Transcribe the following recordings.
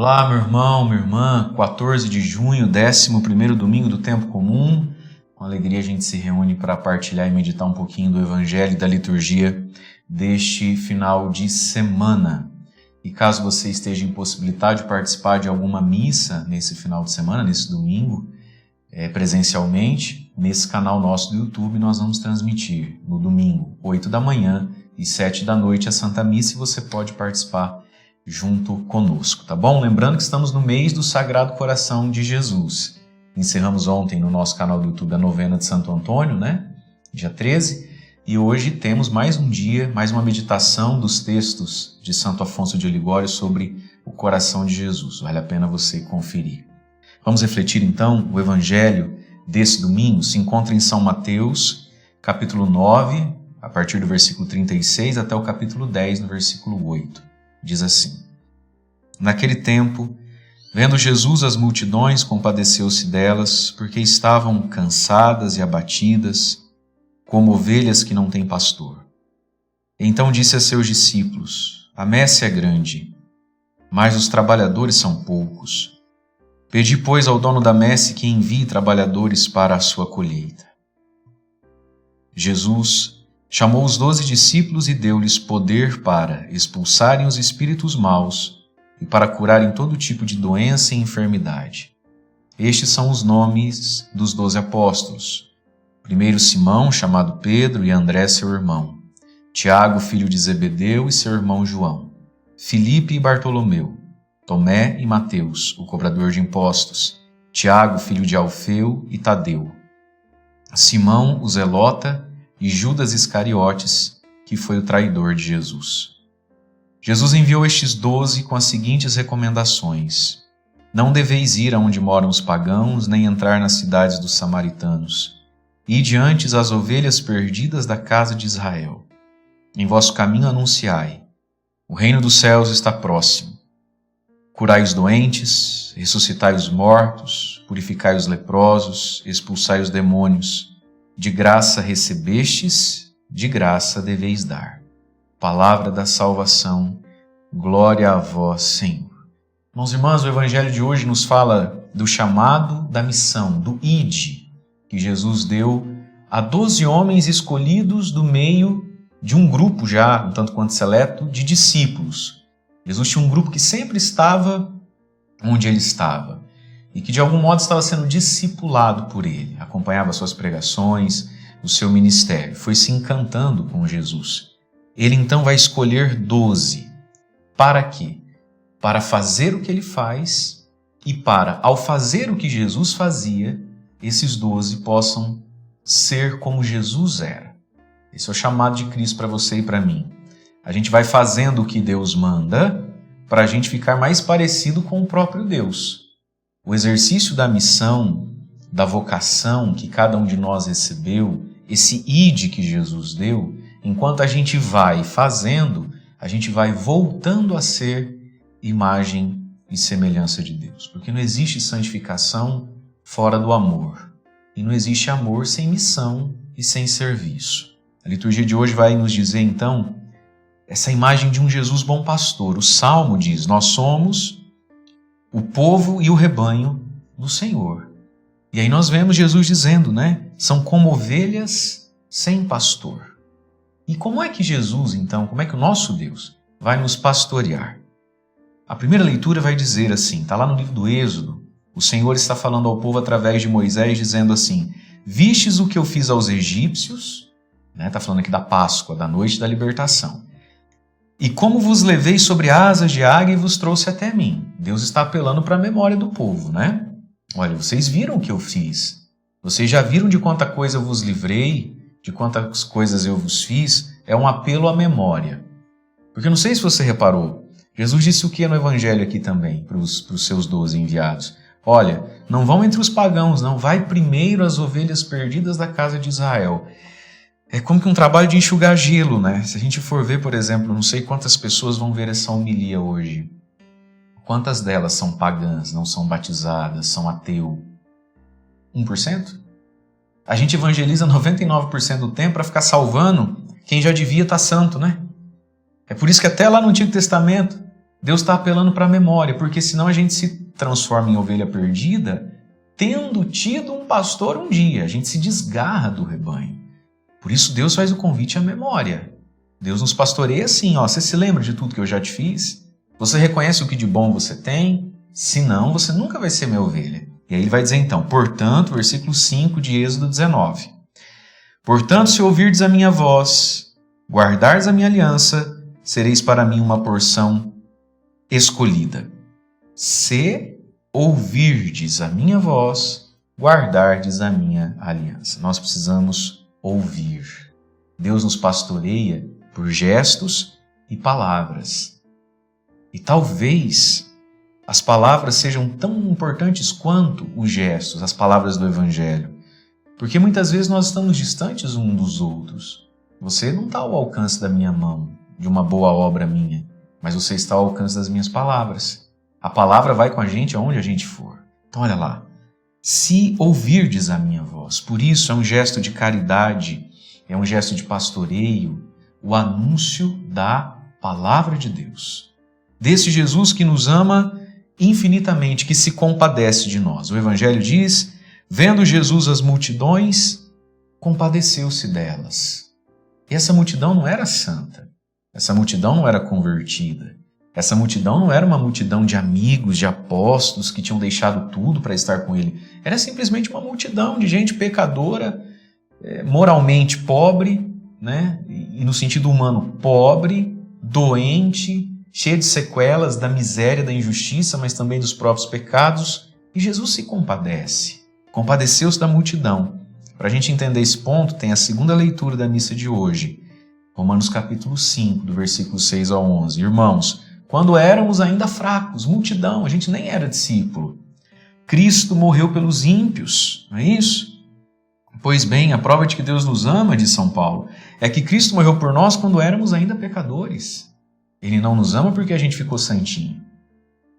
Olá, meu irmão, minha irmã, 14 de junho, 11º domingo do tempo comum. Com alegria a gente se reúne para partilhar e meditar um pouquinho do Evangelho e da liturgia deste final de semana. E caso você esteja impossibilitado de participar de alguma missa nesse final de semana, nesse domingo, presencialmente, nesse canal nosso do YouTube nós vamos transmitir no domingo, 8 da manhã e 7 da noite a Santa Missa, e você pode participar junto conosco, tá bom? Lembrando que estamos no mês do Sagrado Coração de Jesus. Encerramos ontem no nosso canal do YouTube a novena de Santo Antônio, né? Dia 13. E hoje temos mais um dia, mais uma meditação dos textos de Santo Afonso de Ligório sobre o coração de Jesus. Vale a pena você conferir. Vamos refletir então. O Evangelho desse domingo se encontra em São Mateus, capítulo 9, a partir do versículo 36 até o capítulo 10, no versículo 8. Diz assim: Naquele tempo, vendo Jesus as multidões, compadeceu-se delas, porque estavam cansadas e abatidas, como ovelhas que não têm pastor. Então disse a seus discípulos: A messe é grande, mas os trabalhadores são poucos. Pedi, pois, ao dono da messe que envie trabalhadores para a sua colheita. Jesus chamou os 12 discípulos e deu-lhes poder para expulsarem os espíritos maus e para curarem todo tipo de doença e enfermidade. Estes são os nomes dos 12 apóstolos. Primeiro Simão, chamado Pedro, e André, seu irmão. Tiago, filho de Zebedeu, e seu irmão João. Filipe e Bartolomeu. Tomé e Mateus, o cobrador de impostos. Tiago, filho de Alfeu, e Tadeu. Simão, o zelota, e Judas Iscariotes, que foi o traidor de Jesus. Jesus enviou estes 12 com as seguintes recomendações: Não deveis ir aonde moram os pagãos, nem entrar nas cidades dos samaritanos. Ide antes as ovelhas perdidas da casa de Israel. Em vosso caminho anunciai: O reino dos céus está próximo. Curai os doentes, ressuscitai os mortos, purificai os leprosos, expulsai os demônios. De graça recebestes, de graça deveis dar. Palavra da salvação, glória a vós, Senhor. Irmãos e irmãs, o Evangelho de hoje nos fala do chamado da missão, do ide, que Jesus deu a 12 homens escolhidos do meio de um grupo já, um tanto quanto seleto, de discípulos. Jesus tinha um grupo que sempre estava onde ele estava e que de algum modo estava sendo discipulado por ele, acompanhava suas pregações, o seu ministério, foi se encantando com Jesus. Ele então vai escolher 12. Para quê? Para fazer o que ele faz e para, ao fazer o que Jesus fazia, esses 12 possam ser como Jesus era. Esse é o chamado de Cristo para você e para mim. A gente vai fazendo o que Deus manda para a gente ficar mais parecido com o próprio Deus. O exercício da missão, da vocação que cada um de nós recebeu, esse ide que Jesus deu, enquanto a gente vai fazendo, a gente vai voltando a ser imagem e semelhança de Deus. Porque não existe santificação fora do amor. E não existe amor sem missão e sem serviço. A liturgia de hoje vai nos dizer, então, essa imagem de um Jesus bom pastor. O Salmo diz: Nós somos o povo e o rebanho do Senhor. E aí nós vemos Jesus dizendo, né? São como ovelhas sem pastor. E como é que Jesus, então, como é que o nosso Deus vai nos pastorear? A primeira leitura vai dizer assim, está lá no livro do Êxodo, o Senhor está falando ao povo através de Moisés, dizendo assim: Vistes o que eu fiz aos egípcios, né? Está falando aqui da Páscoa, da noite da libertação. E como vos levei sobre asas de águia e vos trouxe até mim. Deus está apelando para a memória do povo, né? Olha, vocês viram o que eu fiz. Vocês já viram de quanta coisa eu vos livrei, de quantas coisas eu vos fiz. É um apelo à memória. Porque não sei se você reparou, Jesus disse o que no Evangelho aqui também, para os seus 12 enviados. Olha, não vão entre os pagãos, não. Vai primeiro as ovelhas perdidas da casa de Israel. É como que um trabalho de enxugar gelo, né? Se a gente for ver, por exemplo, não sei quantas pessoas vão ver essa homilia hoje. Quantas delas são pagãs, não são batizadas, são ateu? 1%? A gente evangeliza 99% do tempo para ficar salvando quem já devia estar santo, né? É por isso que até lá no Antigo Testamento Deus está apelando para a memória, porque senão a gente se transforma em ovelha perdida, tendo tido um pastor um dia. A gente se desgarra do rebanho. Por isso Deus faz o convite à memória. Deus nos pastoreia assim, ó, você se lembra de tudo que eu já te fiz? Você reconhece o que de bom você tem? Senão, você nunca vai ser minha ovelha. E aí ele vai dizer então, portanto, versículo 5 de Êxodo 19. Portanto, se ouvirdes a minha voz, guardardes a minha aliança, sereis para mim uma porção escolhida. Se ouvirdes a minha voz, guardardes a minha aliança. Nós precisamos ouvir. Deus nos pastoreia por gestos e palavras. E talvez as palavras sejam tão importantes quanto os gestos, as palavras do Evangelho. Porque muitas vezes nós estamos distantes uns dos outros. Você não está ao alcance da minha mão, de uma boa obra minha, mas você está ao alcance das minhas palavras. A palavra vai com a gente aonde a gente for. Então olha lá. Se ouvirdes a minha voz, por isso é um gesto de caridade, é um gesto de pastoreio, o anúncio da palavra de Deus. Desse Jesus que nos ama infinitamente, que se compadece de nós. O Evangelho diz, vendo Jesus as multidões, compadeceu-se delas. E essa multidão não era santa, essa multidão não era convertida, essa multidão não era uma multidão de amigos, de apóstolos que tinham deixado tudo para estar com ele. Era simplesmente uma multidão de gente pecadora, moralmente pobre, né? E no sentido humano pobre, doente, cheia de sequelas da miséria, da injustiça, mas também dos próprios pecados. E Jesus se compadece, compadeceu-se da multidão. Para a gente entender esse ponto, tem a segunda leitura da missa de hoje, Romanos capítulo 5, do versículo 6 ao 11. Irmãos, quando éramos ainda fracos, multidão, a gente nem era discípulo, Cristo morreu pelos ímpios, não é isso? Pois bem, a prova de que Deus nos ama, diz São Paulo, é que Cristo morreu por nós quando éramos ainda pecadores. Ele não nos ama porque a gente ficou santinho.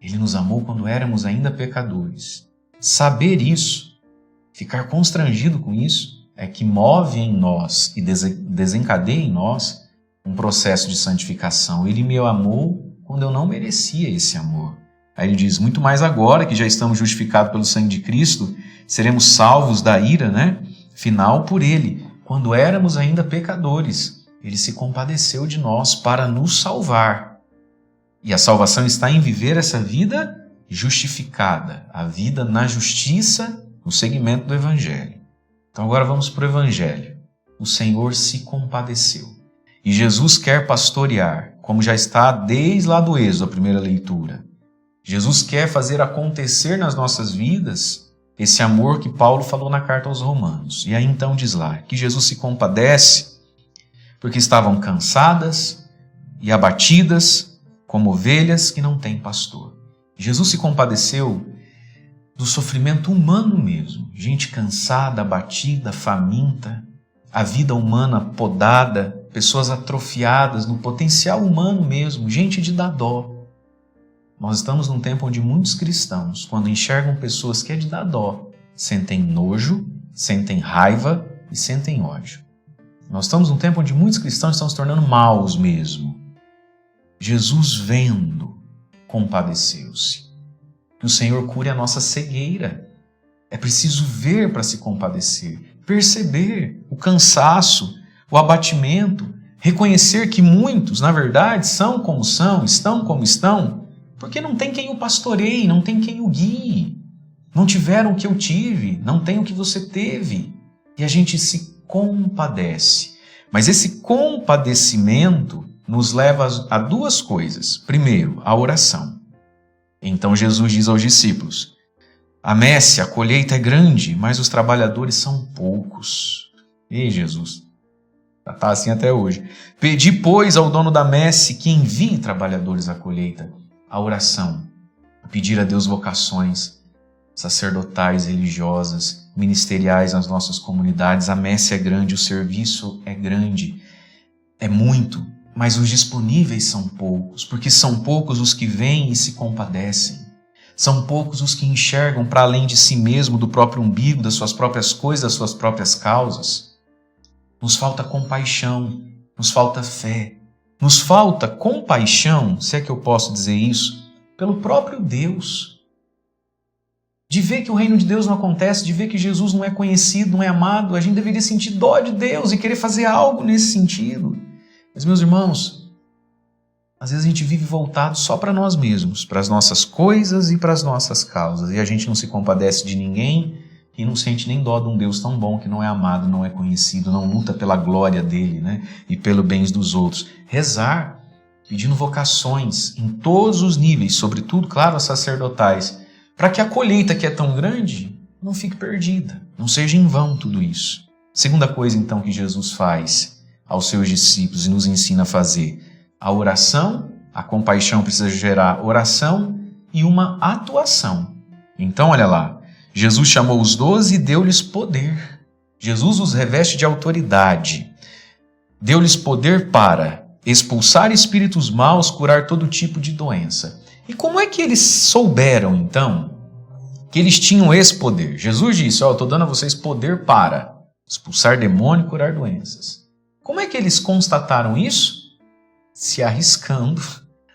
Ele nos amou quando éramos ainda pecadores. Saber isso, ficar constrangido com isso, é que move em nós e desencadeia em nós um processo de santificação. Ele me amou quando eu não merecia esse amor. Aí ele diz, muito mais agora que já estamos justificados pelo sangue de Cristo, seremos salvos da ira, né? Final por ele. Quando éramos ainda pecadores, ele se compadeceu de nós para nos salvar. E a salvação está em viver essa vida justificada, a vida na justiça, no segmento do Evangelho. Então agora vamos para o Evangelho. O Senhor se compadeceu. E Jesus quer pastorear, como já está desde lá do Êxodo, a primeira leitura. Jesus quer fazer acontecer nas nossas vidas esse amor que Paulo falou na carta aos Romanos. E aí então diz lá que Jesus se compadece porque estavam cansadas e abatidas como ovelhas que não têm pastor. Jesus se compadeceu do sofrimento humano mesmo. Gente cansada, abatida, faminta, a vida humana podada, pessoas atrofiadas no potencial humano mesmo, gente de dar dó. Nós estamos num tempo onde muitos cristãos, quando enxergam pessoas que é de dar dó, sentem nojo, sentem raiva e sentem ódio. Nós estamos num tempo onde muitos cristãos estão se tornando maus mesmo. Jesus vendo, compadeceu-se. Que o Senhor cure a nossa cegueira. É preciso ver para se compadecer, perceber o cansaço, o abatimento, reconhecer que muitos, na verdade, são como são, estão como estão, porque não tem quem o pastoreie, não tem quem o guie. Não tiveram o que eu tive, não tem o que você teve. E a gente se compadece. Mas esse compadecimento nos leva a duas coisas. Primeiro, a oração. Então Jesus diz aos discípulos, a messe, a colheita é grande, mas os trabalhadores são poucos. Ei, Jesus, está assim até hoje. Pedi, pois, ao dono da messe que envie trabalhadores à colheita. A oração, pedir a Deus vocações sacerdotais, religiosas, ministeriais nas nossas comunidades. A messe é grande, o serviço é grande, é muito, mas os disponíveis são poucos, porque são poucos os que vêm e se compadecem. São poucos os que enxergam para além de si mesmo, do próprio umbigo, das suas próprias coisas, das suas próprias causas. Nos falta compaixão, nos falta fé, Nos falta compaixão, se é que eu posso dizer isso, pelo próprio Deus. De ver que o reino de Deus não acontece, de ver que Jesus não é conhecido, não é amado, a gente deveria sentir dó de Deus e querer fazer algo nesse sentido. Mas, meus irmãos, às vezes a gente vive voltado só para nós mesmos, para as nossas coisas e para as nossas causas, e a gente não se compadece de ninguém e não sente nem dó de um Deus tão bom que não é amado, não é conhecido, não luta pela glória dele, né? E pelo bem dos outros. Rezar, pedindo vocações em todos os níveis, sobretudo, claro, as sacerdotais, para que a colheita que é tão grande não fique perdida, não seja em vão tudo isso. Segunda coisa, então, que Jesus faz aos seus discípulos e nos ensina a fazer: a oração. A compaixão precisa gerar oração e uma atuação. Então, olha lá, Jesus chamou os 12 e deu-lhes poder. Jesus os reveste de autoridade. Deu-lhes poder para expulsar espíritos maus, curar todo tipo de doença. E como é que eles souberam, então, que eles tinham esse poder? Jesus disse: eu estou dando a vocês poder para expulsar demônio e curar doenças. Como é que eles constataram isso? Se arriscando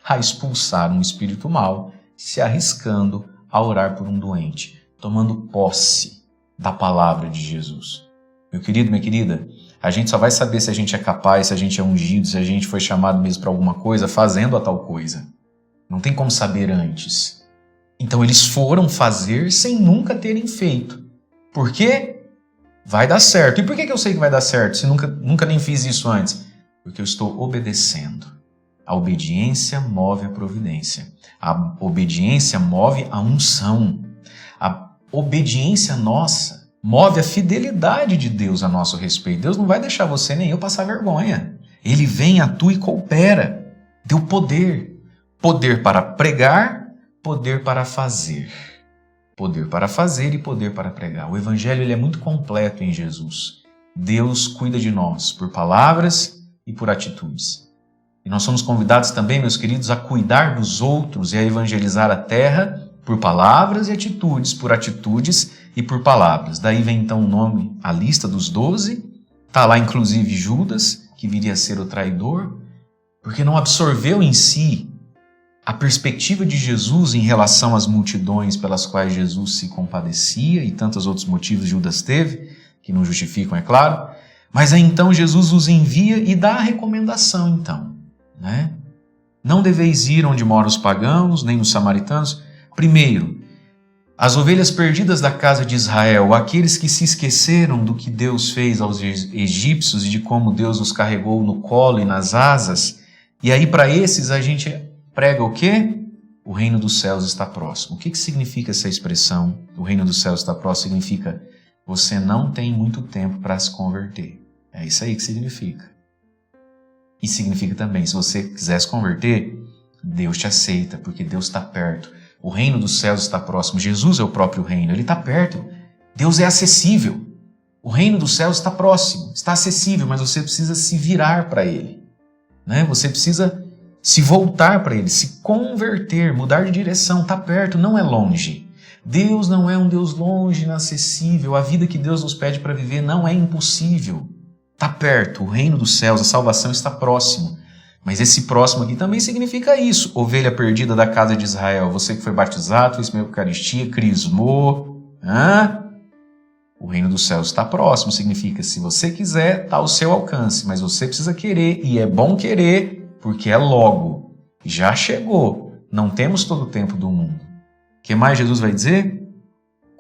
a expulsar um espírito mau, se arriscando a orar por um doente, tomando posse da palavra de Jesus. Meu querido, minha querida, a gente só vai saber se a gente é capaz, se a gente é ungido, se a gente foi chamado mesmo para alguma coisa, fazendo a tal coisa. Não tem como saber antes. Então eles foram fazer sem nunca terem feito. Por quê? Vai dar certo. E por que eu sei que vai dar certo se nunca nem fiz isso antes? Porque eu estou obedecendo. A obediência move a providência. A obediência move a unção. A obediência nossa move a fidelidade de Deus a nosso respeito. Deus não vai deixar você nem eu passar vergonha. Ele vem, atua e coopera. Deu poder. Poder para pregar, poder para fazer. Poder para fazer e poder para pregar. O evangelho ele é muito completo em Jesus. Deus cuida de nós por palavras e por atitudes. E nós somos convidados também, meus queridos, a cuidar dos outros e a evangelizar a terra por palavras e atitudes, por atitudes e por palavras. Daí vem então o nome, a lista dos 12. Está lá inclusive Judas, que viria a ser o traidor, porque não absorveu em si a perspectiva de Jesus em relação às multidões pelas quais Jesus se compadecia e tantos outros motivos Judas teve, que não justificam, é claro. Mas aí então Jesus os envia e dá a recomendação então, né? Não deveis ir onde moram os pagãos, nem os samaritanos. Primeiro, as ovelhas perdidas da casa de Israel, aqueles que se esqueceram do que Deus fez aos egípcios e de como Deus os carregou no colo e nas asas. E aí para esses a gente prega o quê? O reino dos céus está próximo. O que significa essa expressão? O reino dos céus está próximo significa você não tem muito tempo para se converter. É isso aí que significa. E significa também, se você quiser se converter, Deus te aceita, porque Deus está perto. O reino dos céus está próximo. Jesus é o próprio reino, ele está perto. Deus é acessível. O reino dos céus está próximo, está acessível, mas você precisa se virar para ele, né? Você precisa se voltar para ele, se converter, mudar de direção. Está perto, não é longe. Deus não é um Deus longe, inacessível. A vida que Deus nos pede para viver não é impossível. Está perto, o reino dos céus, a salvação está próximo. Mas esse próximo aqui também significa isso. Ovelha perdida da casa de Israel. Você que foi batizado, fez uma Eucaristia, crismou. O reino dos céus está próximo. Significa, se você quiser, está ao seu alcance. Mas você precisa querer, e é bom querer, porque é logo. Já chegou. Não temos todo o tempo do mundo. O que mais Jesus vai dizer?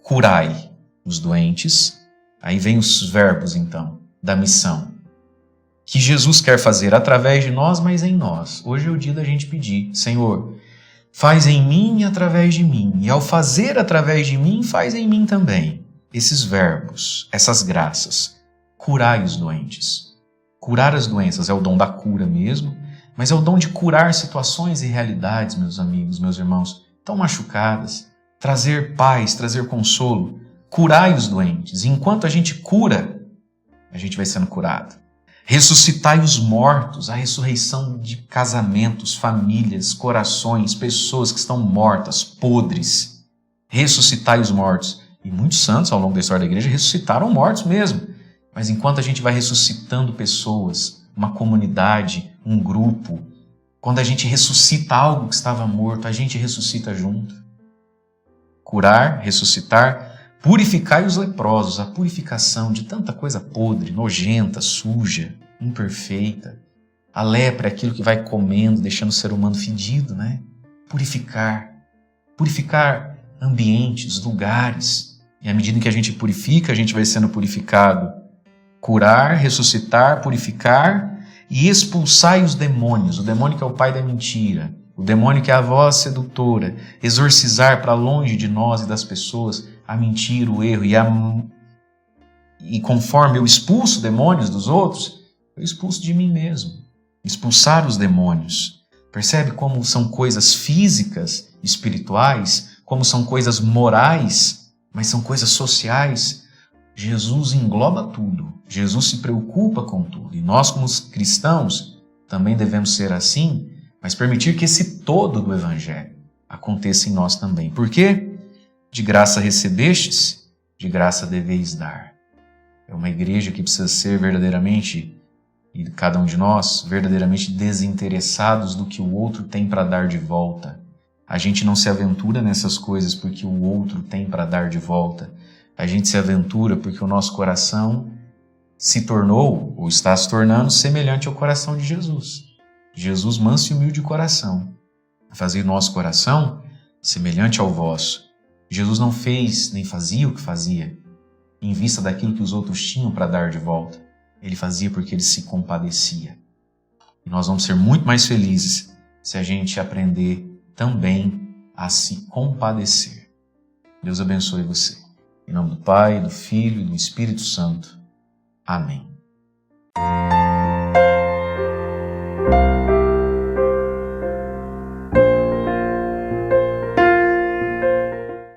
Curai os doentes. Aí vem os verbos, então, da missão. Que Jesus quer fazer através de nós, mas em nós. Hoje é o dia da gente pedir: Senhor, faz em mim e através de mim. E ao fazer através de mim, faz em mim também. Esses verbos, essas graças. Curai os doentes. Curar as doenças é o dom da cura mesmo, mas é o dom de curar situações e realidades, meus amigos, meus irmãos, tão machucadas. Trazer paz, trazer consolo. Curai os doentes. E enquanto a gente cura, a gente vai sendo curado. Ressuscitai os mortos, a ressurreição de casamentos, famílias, corações, pessoas que estão mortas, podres. Ressuscitai os mortos. E muitos santos ao longo da história da igreja ressuscitaram mortos mesmo. Mas enquanto a gente vai ressuscitando pessoas, uma comunidade, um grupo. Quando a gente ressuscita algo que estava morto, a gente ressuscita junto. Curar, ressuscitar, purificar os leprosos, a purificação de tanta coisa podre, nojenta, suja, imperfeita. A lepra é aquilo que vai comendo, deixando o ser humano fedido, né? Purificar ambientes, lugares. E à medida que a gente purifica, a gente vai sendo purificado. Curar, ressuscitar, purificar e expulsar os demônios. O demônio que é o pai da mentira, o demônio que é a voz sedutora. Exorcizar para longe de nós e das pessoas a mentira, o erro. E conforme eu expulso demônios dos outros, eu expulso de mim mesmo. Expulsar os demônios. Percebe como são coisas físicas, espirituais, como são coisas morais, mas são coisas sociais. Jesus engloba tudo. Jesus se preocupa com tudo. E nós, como cristãos, também devemos ser assim, mas permitir que esse todo do Evangelho aconteça em nós também. Por quê? De graça recebestes, de graça deveis dar. É uma igreja que precisa ser verdadeiramente, e cada um de nós, verdadeiramente desinteressados do que o outro tem para dar de volta. A gente não se aventura nessas coisas porque o outro tem para dar de volta. A gente se aventura porque o nosso coração se tornou, ou está se tornando, semelhante ao coração de Jesus. Jesus, manso e humilde de coração, a fazer nosso coração semelhante ao vosso. Jesus não fez nem fazia o que fazia em vista daquilo que os outros tinham para dar de volta. Ele fazia porque ele se compadecia. E nós vamos ser muito mais felizes se a gente aprender também a se compadecer. Deus abençoe você. Em nome do Pai, do Filho e do Espírito Santo. Amém.